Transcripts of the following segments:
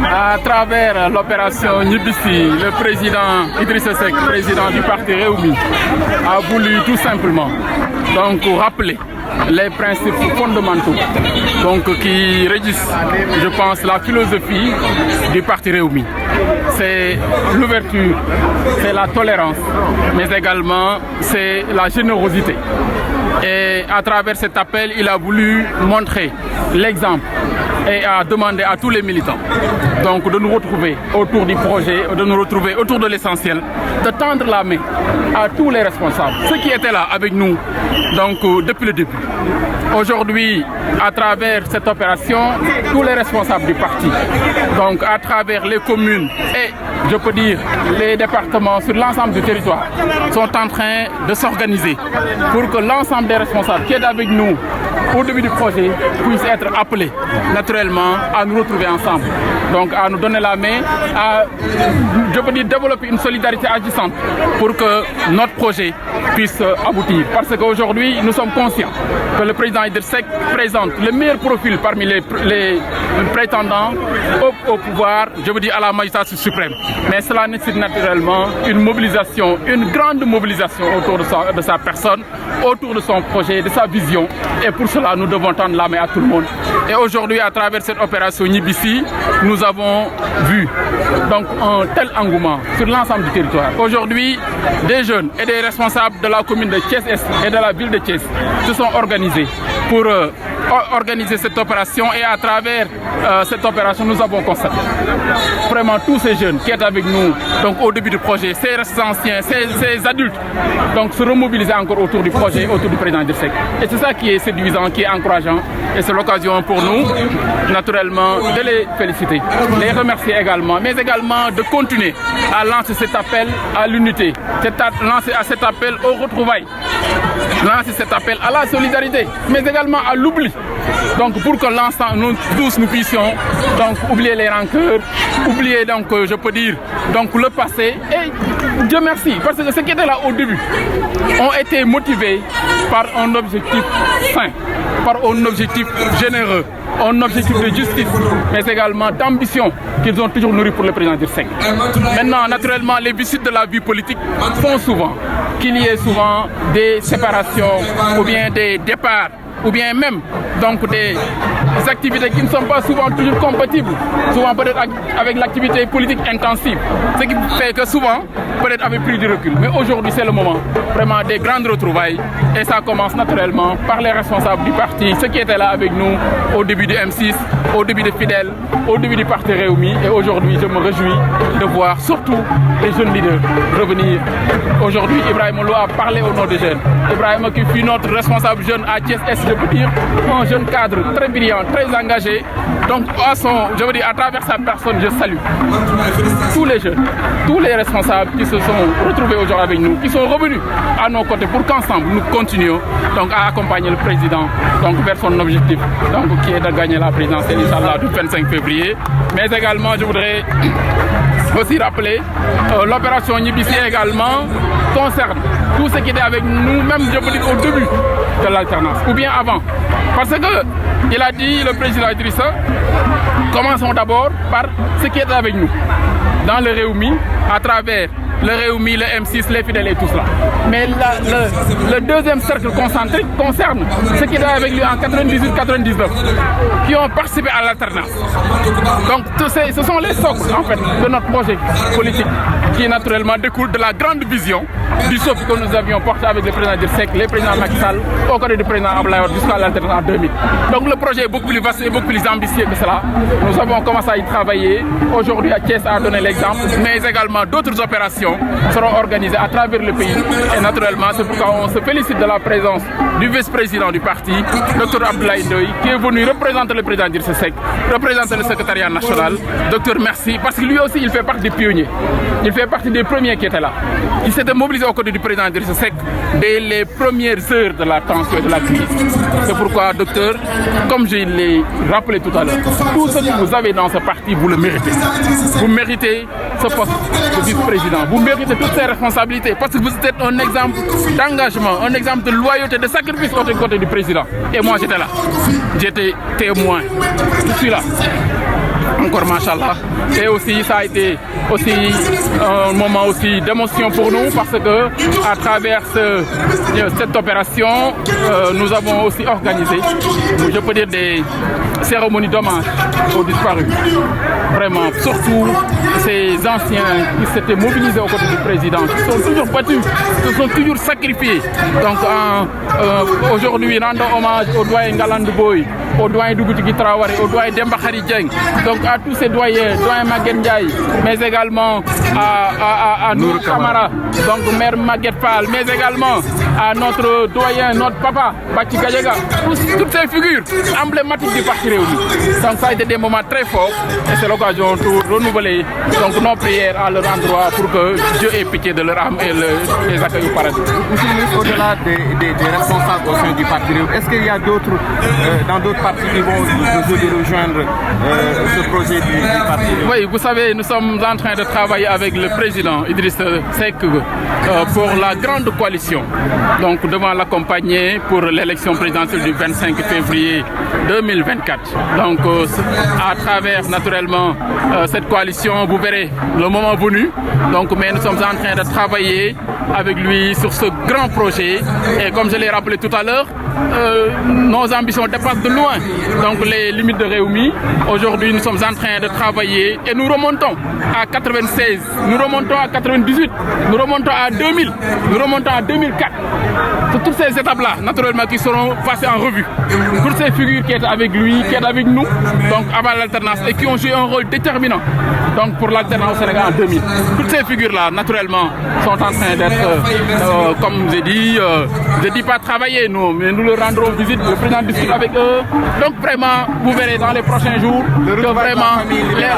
À travers l'opération Nibissi, le président Idrissa Seck, président du parti Réumi, a voulu tout simplement donc rappeler les principes fondamentaux qui régissent, je pense, la philosophie du parti Réumi. C'est l'ouverture, c'est la tolérance, mais également c'est la générosité. Et à travers cet appel, il a voulu montrer l'exemple et a demandé à tous les militants donc de nous retrouver autour du projet, de nous retrouver autour de l'essentiel, de tendre la main à tous les responsables, ceux qui étaient là avec nous donc depuis le début. Aujourd'hui, à travers cette opération, tous les responsables du parti, donc à travers les communes et je peux dire les départements sur l'ensemble du territoire, sont en train de s'organiser pour que l'ensemble des responsables qui est avec nous au début du projet puissent être appelés naturellement à nous retrouver ensemble. Donc à nous donner la main, à je peux dire développer une solidarité agissante pour que notre projet puisse aboutir. Parce qu'aujourd'hui, nous sommes conscients que le président Idrissa Seck présente le meilleur profil parmi les prétendants au pouvoir, je veux dire à la magistrature suprême. Mais cela nécessite naturellement une mobilisation, une grande mobilisation autour de sa personne, autour de son projet, de sa vision. Et pour cela, nous devons tendre la main à tout le monde. Et aujourd'hui, à travers cette opération Nibissi, nous avons vu donc un tel engouement sur l'ensemble du territoire. Aujourd'hui, des jeunes et des responsables de la commune de Thiès-Est et de la ville de Thiès se sont organisés pour organiser cette opération et à travers cette opération, nous avons constaté vraiment tous ces jeunes qui étaient avec nous donc au début du projet, ces anciens, ces adultes, donc se remobiliser encore autour du projet, autour du président Idrissa Seck. Et c'est ça qui est séduisant, qui est encourageant et c'est l'occasion pour nous, naturellement, de les féliciter, les remercier également, mais également de continuer à lancer cet appel à l'unité, lancer cet appel aux retrouvailles, lancer cet appel à la solidarité, mais également à l'oubli. Donc pour que l'instant, nous tous nous puissions donc oublier les rancœurs, oublier donc je peux dire donc le passé. Et Dieu merci, parce que ceux qui étaient là au début ont été motivés par un objectif sain, par un objectif généreux, un objectif de justice, mais également d'ambition qu'ils ont toujours nourri pour le président Idrissa Seck. Maintenant, naturellement, les vicieux de la vie politique font souvent qu'il y ait souvent des séparations ou bien des départs ou bien même donc des activités qui ne sont pas souvent toujours compatibles, souvent peut-être avec l'activité politique intensive, ce qui fait que souvent peut-être avait pris du recul. Mais aujourd'hui c'est le moment vraiment des grandes retrouvailles et ça commence naturellement par les responsables du parti, ceux qui étaient là avec nous au début du M6, au début de Fidèles, au début du parti Réumi et aujourd'hui je me réjouis de voir surtout les jeunes leaders revenir. Aujourd'hui Ibrahima Lo a parlé au nom des jeunes. Ibrahima qui fut notre responsable jeune à Thiès-Est, je peux dire, un jeune cadre très brillant, très engagé. Donc je veux dire, à travers sa personne, je salue tous les jeunes, tous les responsables qui se sont retrouvés aujourd'hui avec nous, qui sont revenus à nos côtés pour qu'ensemble nous continuions donc, à accompagner le président donc, vers son objectif, donc, qui est de gagner la présidentielle Inch'Allah du 25 février. Mais également, je voudrais aussi rappeler l'opération Nibissi également concerne tous ceux qui étaient avec nous, même je peux dire au début de l'alternance, ou bien avant. Parce que il a dit, le président Idrissa, commençons d'abord par ceux qui étaient avec nous dans le Réumi, à travers le Réumi, le M6, les Fidèles et tout cela. Mais le deuxième cercle concentrique concerne ceux qui étaient avec lui en 98-99, qui ont participé à l'alternance. Donc ce sont les socles en fait de notre projet politique qui naturellement découle de la grande vision du socle que nous avions porté avec le président Idrissa Seck, le président Macky Sall, au côté du président Abdoulaye Wade jusqu'à l'alternance en 2000. Donc le projet est beaucoup plus vaste et beaucoup plus ambitieux que cela. Nous avons commencé à y travailler. Aujourd'hui à Thiès a donné l'exemple, mais également d'autres opérations seront organisées à travers le pays. Et naturellement, c'est pourquoi on se félicite de la présence du vice-président du parti, Dr Abdoulaye Ndoye, qui est venu représenter le président Idrissa Seck, représenter le secrétariat national. Docteur, merci, parce que lui aussi, il fait partie des pionniers. Il fait partie des premiers qui étaient là. Il s'était mobilisé aux côtés du président Idrissa Seck dès les premières heures de la tension et de la crise. C'est pourquoi, docteur, comme je l'ai rappelé tout à l'heure, tout ce que vous avez dans ce parti, vous le méritez. Vous méritez ce poste de vice-président. Vous méritez toutes ces responsabilités parce que vous êtes un exemple d'engagement, un exemple de loyauté, de sacrifice aux côtés du président. Et moi, j'étais là. J'étais témoin. Je suis là. encore machallah. Et aussi ça a été aussi un moment aussi d'émotion pour nous parce que à travers cette opération, nous avons aussi organisé, je peux dire, des cérémonies d'hommage aux disparus. Vraiment, surtout ces anciens qui s'étaient mobilisés aux côtés du président, qui sont toujours battus, qui sont toujours sacrifiés. Donc aujourd'hui, rendons hommage au doyen Ngalandou Boye, au doyen Dougoutigui Traoré, au doyen Demba Khary Dieng, donc à tous ces doyens, doyen Maguette Ndiaye, mais également à Nour Kamara, donc maire Maguette Fall, mais également à notre doyen, notre papa, Bati Gadiaga, toutes ces figures emblématiques du parti Rewmi. Donc ça a été des moments très forts et c'est l'occasion de renouveler donc, nos prières à leur endroit pour que Dieu ait pitié de leur âme et les accueille au paradis. Monsieur le ministre, au-delà des responsables au sein du parti Rewmi, est-ce qu'il y a d'autres, dans d'autres partis qui vont rejoindre ce projet du parti Rewmi? Oui, vous savez, nous sommes en train de travailler avec le président Idriss Seck pour la grande coalition. Donc devant l'accompagner pour l'élection présidentielle du 25 février 2024. Donc à travers naturellement cette coalition, vous verrez le moment venu. Donc mais nous sommes en train de travailler avec lui sur ce grand projet. Et comme je l'ai rappelé tout à l'heure, nos ambitions dépassent de loin donc les limites de Rewmi. Aujourd'hui, nous sommes en train de travailler et nous remontons à 96, nous remontons à 98, nous remontons à 2000, nous remontons à 2004. C'est toutes ces étapes-là, naturellement, qui seront passées en revue. Toutes ces figures qui étaient avec lui, qui étaient avec nous, donc avant l'alternance, et qui ont joué un rôle déterminant donc pour l'alternance au Sénégal en 2000. Toutes ces figures-là, naturellement, sont en train d'être, comme je dis pas travailler, nous, mais nous leur rendrons visite, le président discute avec eux. Donc vraiment, vous verrez dans les prochains jours que vraiment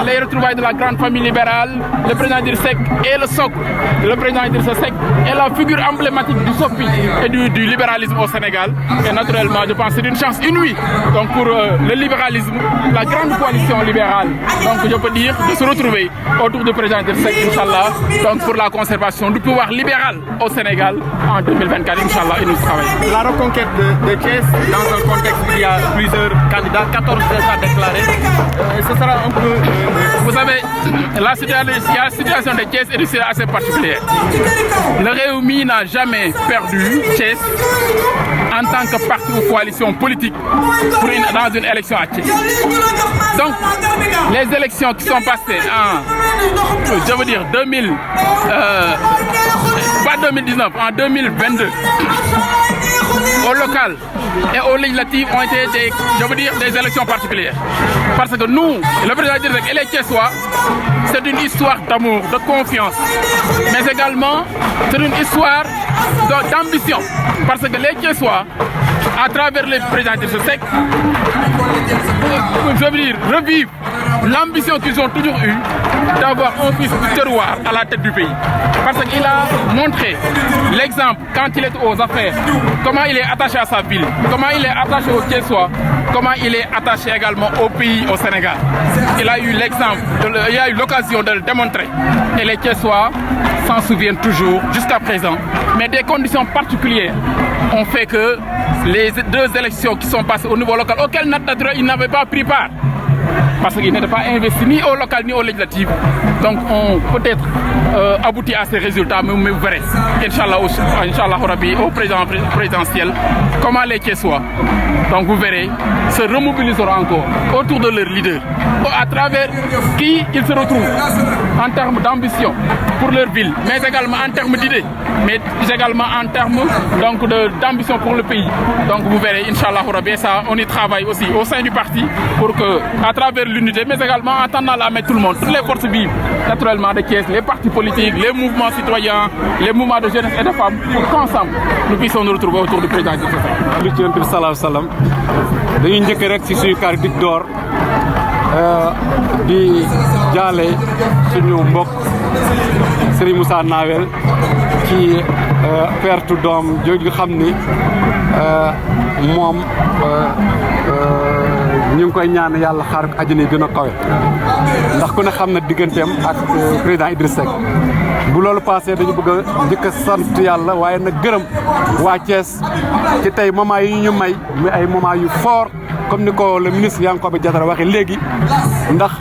les retrouvailles de la grande famille libérale, le président Idriss Seck et le socle. Le président Idriss Seck est la figure emblématique du SOPI et du libéralisme au Sénégal. Et naturellement, je pense que c'est une chance inouïe donc pour le libéralisme, la grande coalition libérale. Donc je peux dire de se retrouver autour du président Idriss Seck, Inch'Allah, donc pour la conservation du pouvoir libéral au Sénégal en 2024, Inch'Allah, et nous travaillons. La reconquête de Thiès, dans un contexte où il y a plusieurs candidats, 14 déjà déclarés, ce sera un peu... Vous savez, la situation de Thiès est assez particulière. Le Rewmi n'a jamais perdu Thiès en tant que parti ou coalition politique dans une élection à Thiès. Donc, les élections qui sont passées en, je veux dire, pas 2019, en 2022, au local et aux législatives ont été des élections particulières. Parce que nous, le président Idriss Seck et les Thiessois, c'est une histoire d'amour, de confiance, mais également c'est une histoire d'ambition. Parce que les Thiessois, à travers le président Idriss Seck, je veux dire, revivent l'ambition qu'ils ont toujours eue d'avoir un fils du terroir à la tête du pays. Parce qu'il a montré l'exemple quand il est aux affaires, comment il est attaché à sa ville, comment il est attaché aux Thiessois, comment il est attaché également au pays, au Sénégal. Il a eu l'exemple, il a eu l'occasion de le démontrer. Et les Thiessois s'en souviennent toujours jusqu'à présent. Mais des conditions particulières ont fait que les deux élections qui sont passées au niveau local, auxquelles naturellement il n'avait pas pris part, parce qu'il n'était pas investi ni au local ni au législatif. Donc on peut-être abouti à ces résultats, mais vous verrez, Inch'Allah, au présidentiel, comment les Thiessois, donc vous verrez, se remobiliseront encore autour de leur leader, à travers qui ils se retrouvent en termes d'ambition pour leur ville, mais également en termes d'idées, mais également en termes d'ambition pour le pays. Donc vous verrez, Inch'Allah, ça, on y travaille aussi au sein du parti pour que, à travers l'unité, mais également en tendant la main tout le monde, toutes les forces vives, naturellement de Thiès, les partis politiques, les mouvements citoyens, les mouvements de jeunesse et de femmes, pour qu'ensemble nous puissions nous retrouver autour du président Idriss Seck. Yonent bi salaahu salaam dañuy njëkk rek ci suñu kàr dig door di jaale suñu mbokk Serigne Moussa Nawel ci pertu doom jooju xam ni moom ñu ngi koy ñaan yàlla xaar ko àjjana yi gën a kawe ndax ku ne xam na digganteem ak président Idriss Seck bu loolu passé dañu bëgg a njëkk a sant yàlla waaye nag gërëm waa Thiès ci tey moment yi ñu may muy ay moment yu fort comme ni ko le ministre Yankhoba Diattara waxee léegi ndax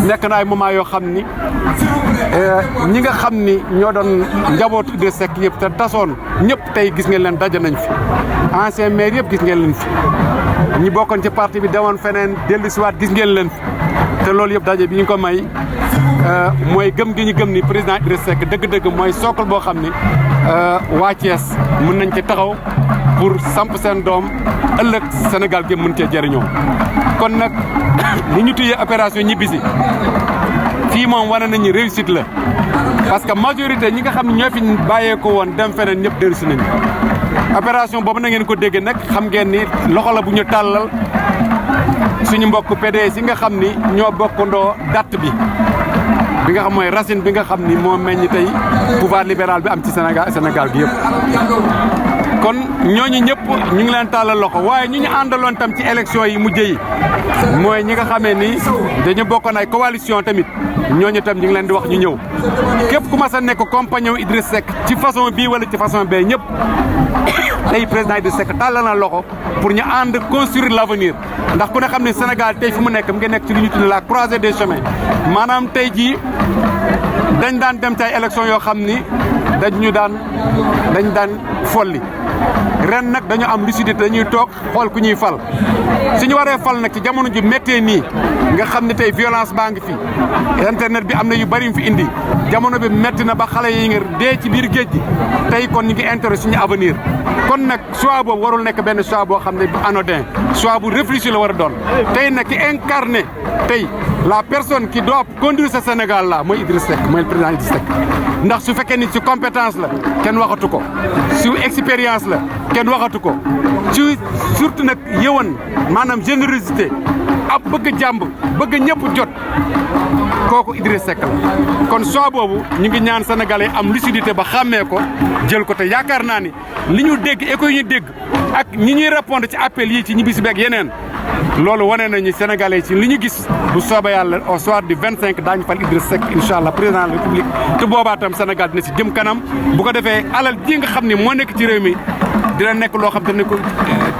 nekk na ay moment yoo xam ni ñi nga xam ni ñoo doon njaboot Idrissa Seck yëpp te tasoon ñëpp tey gis ngeen leen daje nañ fi ancien maire yëpp gis ngeen leen fi ñi bokkoon ci parti bi demoon feneen dellu siwaat gis ngeen leen fi te loolu yëpp daje bi ñu ko may mooy gëm gi ñu gëm ni président Idrissa Seck dëgg-dëgg mooy sookal boo xam ni waa Thiès mën nañ ci taxaw pour samp seen doom ëllëg Sénégal gi mën cee jëriñoo kon nag li ñu tuddee opération ñibbisi fii moom wane nañu réussite la parce que majorité ñi nga xam ne ñoo fi bàyyeeko woon dem feneen ñëpp dellusi nañu opération boobu na ngeen ko dégg nag xam ngeen ni loxo la bu ñu tàllal suñu mbokk PDS yi nga xam ni ñoo bokkandoo date bi nga xam mooy racine bi nga xam ni moo meññ tey pouvoir libéral bi am ci Sénégal gi yëpp kon ñooñu ñëpp ñu ngi leen tàllal loxo waaye ñu àndaloon tam ci élection yi mujj yi mooy ñi nga xamee ni dañu bokkoon ay coalition tamit ñooñu tam ñu ngi leen di wax ñu ñëw képp ku mas a nekk compagnon Idrissa Seck ci façon bii wala ci façon bee ñëpp tey président Idrissa Seck tàllal na loxo pour ñu ànd construire l'avenir ndax ku ne xam ne Sénégal tey fu mu nekk mu ngi nekk ci li ñu tuddee la croisée des chemins maanaam tey jii dañ daan dem ci ay élection yoo xam ni dañ daan folli ren nag dañu am lucidité dañuy toog xool ku ñuy fal suñu waree fal nag ci jamono ji méttee nii nga xam ne tey violence baa ngi fi internet bi am na yu bari fi indi jamono bi métti na ba xale yi nga dee ci biir géej gi tey kon ñu ngi intérêt suñu avenir kon nag choix boobu warul nekk benn choix boo xam ne bu anodin choix bu réfléchi la war a doon tey nag ki incarné tey la personne qui doit conduire ce Sénégal là mooy Idrissa Seck mooy le président Idrissa Seck ndax su fekkee ni ci compétence la kenn waxatu ko su expérience la kenn waxatu ko ci surtout nag yëwan maanaam générosité ab bëgg jàmb bëgg ñëpp jot kooku Idrissa Seck la kon choix boobu ñu ngi ñaan sénégalais am lucidité ba xàmmee ko jël ko te yaakaar naa ni li ñu dégg écho yi ñu dégg ak ñi ñuy répondre ci appel yi ci ñibbisi beeg yeneen loolu wane nañu sénégalais ci li ñu gis bu soobee yàlla au soir du 25 daañu fal Idrissa Seck incha allah président de la république te boobaa tam Sénégal dina si jëm kanam bu ko defee alal ji nga xam ne moo nekk ci réew mi dina nekk loo xam te ne ko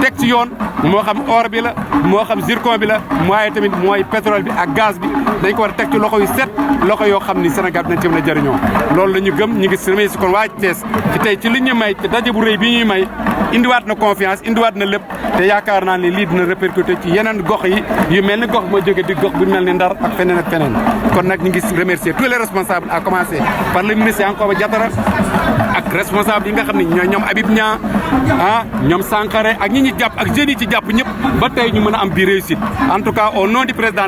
teg ci yoon moo xam or bi la moo xam zircon bi la waaye tamit mooy pétrole bi ak gaz bi dañ ko war a teg ci loxo yu set loxo yoo xam ni Sénégal dinañ ci mën a jëriñoo loolu la ñu gëm ñu ngi remercié si kon waa Thiès ci tey ci li ñu may te daje bu rëy bi ñuy may indiwaat na confiance indiwaat na lépp te yaakaar naa ne lii dina répercuté ci yeneen gox yi yu mel ni gox moo jóge di gox bu mel ni Ndar ak feneen kon nag ñu ngi remercier tous les responsables à commencer par le ministre Yankhoba Diattara ak responsable yi nga xam ne ñoom Habib Niang ñoom Sankharé ak ñi ñu jàpp ak jeunes yi ci jàpp ñëpp ba tey ñu mën a am bi réussite en tout cas au nom du président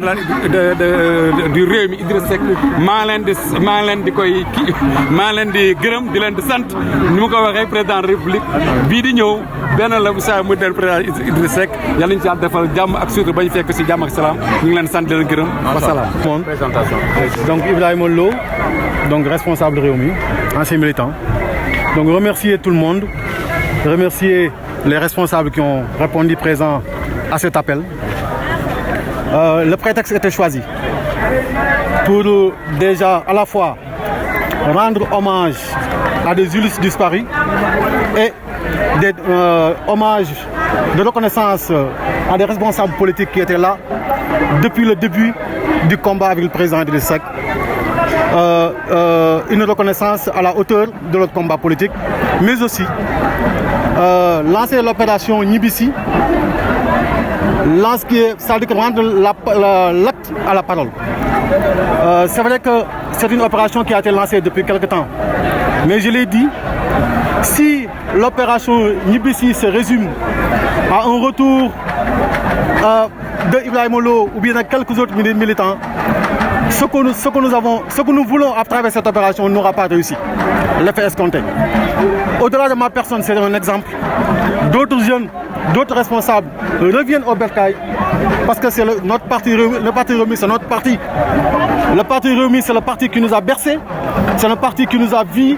du réew mi Idrissa Seck maa ngi leen di gërëm di leen di sant ni ma ko waxee président de la république bii di ñëw benn la bu saa mu del président Idrissa Seck yàlla ñu ci yàlla defal jàmm ak sutura ba ñu fekk si jàmm ak salaam ñu ngi leen sant di leen gërëm wasalaam. Présentation. Donc Ibrahima Lo, donc responsable de Rewmi, ancien militant. Donc remercier tout le monde, remercier les responsables qui ont répondu présents à cet appel. Le prétexte était choisi pour déjà à la fois rendre hommage à des Ulysses disparus et des hommages de reconnaissance à des responsables politiques qui étaient là depuis le début du combat avec le président Idrissa Seck. Une reconnaissance à la hauteur de notre combat politique, mais aussi lancer l'opération Ñibbisi, c'est-à-dire rendre l'acte à la parole. C'est vrai que c'est une opération qui a été lancée depuis quelque temps, mais je l'ai dit, si l'opération Ñibbisi se résume à un retour de Ibrahima Lo ou bien de quelques autres militants, ce que nous voulons à travers cette opération n'aura pas réussi. L'effet escompté. Au-delà de ma personne, c'est un exemple. D'autres jeunes, d'autres responsables reviennent au bercail parce que c'est notre parti Rewmi, le parti Rewmi, c'est notre parti. Le parti Rewmi, c'est le parti qui nous a bercés. C'est le parti qui nous a vu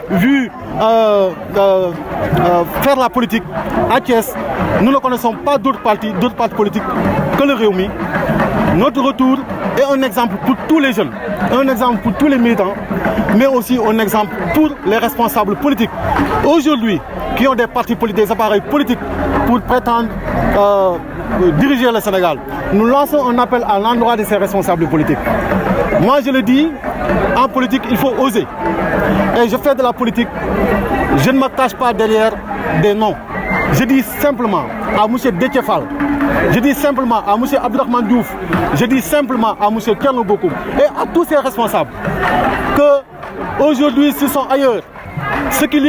faire la politique à Thiès. Nous ne connaissons pas d'autres partis politiques que le Rewmi. notre retour est un exemple pour tous les jeunes, un exemple pour tous les militants, mais aussi un exemple pour les responsables politiques. Aujourd'hui, qui ont des partis politiques, des appareils politiques pour prétendre diriger le Sénégal. Nous lançons un appel à l'endroit de ces responsables politiques. Moi, je le dis, en politique, il faut oser. Et je fais de la politique, je ne me cache pas derrière des noms. Je dis simplement à M. Déthié-Fall, je dis simplement à M. Abdourahmane Diouf, je dis simplement à M. Thierno Bocoum et à tous ces responsables que aujourd'hui, s'ils sont ailleurs, ce qui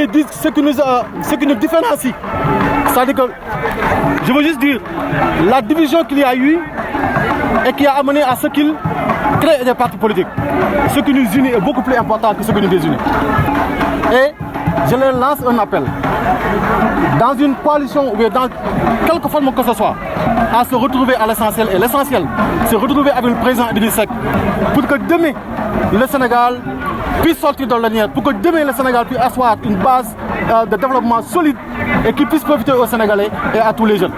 nous différencie, c'est-à-dire que, je veux juste dire, la division qu'il y a eu et qui a amené à ce qu'ils créent des partis politiques. Ce qui nous unit est beaucoup plus important que ce qui nous désunit. Et je leur lance un appel, dans une coalition ou dans quelque forme que ce soit, à se retrouver à l'essentiel. Et l'essentiel, c'est retrouver avec le président Idriss Seck pour que demain, le Sénégal puisse sortir de l'ornière, pour que demain, le Sénégal puisse asseoir une base de développement solide et qui puisse profiter aux Sénégalais et à tous les jeunes.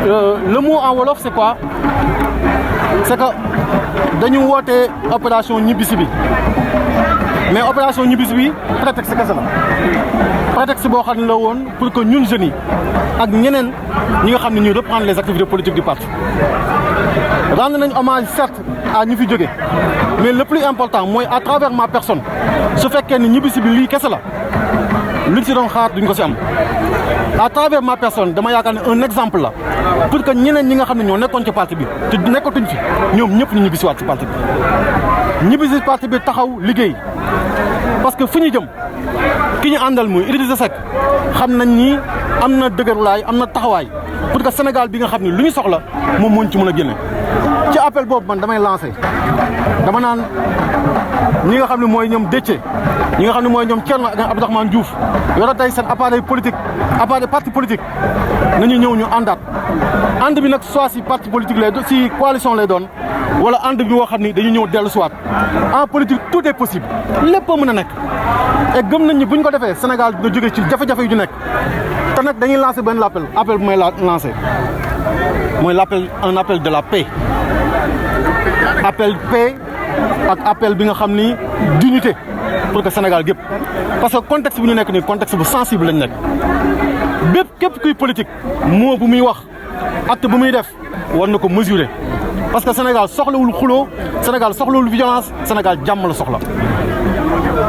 Le mot en Wolof, c'est quoi? C'est que nous avons une opération Nibisibi. Mais opération Nibisibi, prétexte c'est ça. Prétexte pour que nous, jeunes, et nous reprendre les activités politiques du parti. Rendre un hommage certes à Nifi Djogé, mais le plus important, moi, à travers ma personne, ce fait que Nibisibi, qu'est-ce que c'est là? À travers ma personne, je vais un exemple là. Pour que nous ne soyons pas parti, nous ne sommes pas nous sommes parti. Nous sommes parti de taxaw liggéey parce que fu ñu jëm ki ñu àndal muy Idrissa Seck xam nañ ni am na dëgërlaay am na taxawaay pour que Sénégal bi nga xam ne lu ñu soxla moom moo ñu ci mën a génne. ci appel boobu man damay lancé dama naan ñi nga xam ne mooy ñoom Déthié ñi nga xam ne mooy ñoom Thierno ak Abdourahmane Diouf yore tey seen appareil politique appareil parti politique nañu ñëw ñu àndaat ànd bi nag soit si parti politique lay doon si coalition lay doon wala ànd bi boo xam ni dañu ñëw dellu siwaat en politique tout est possible lépp mën a nekk et gëm nañ ni bu ñu ko defee Sénégal dina jóge ci jafe-jafe yu ñu nekk te nag dañuy lancer benn appel bu may lancer mooy un appel de la paix appel paix ak appel bi nga xam ni d'unité pour que Sénégal gépp parce que contexte bi ñu nekk nii contexte bu sensible lañ nekk bépp képp kuy politique moo bu muy wax acte bu muy def war na ko mesurer parce que Sénégal soxlawul xuloo Sénégal soxlawul violence Sénégal jàmm la soxla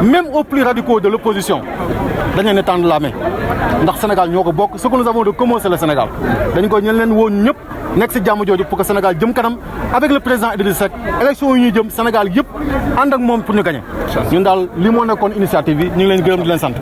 même aux plus radicaux de l'opposition dañu ne tendre la main ndax Sénégal ñoo ko bokk ce que nous avons de commun c'est le Sénégal dañu ko ñen leen woon ñëpp nekk si jàmm jooju pour que Sénégal jëm kanam avec le président Idriss Seck élection yi ñuy jëm Sénégal yëpp ànd ak moom pour ñu gagner ñun daal li moo nekkoon initiative bi ñu ngi leen gërëm di leen sant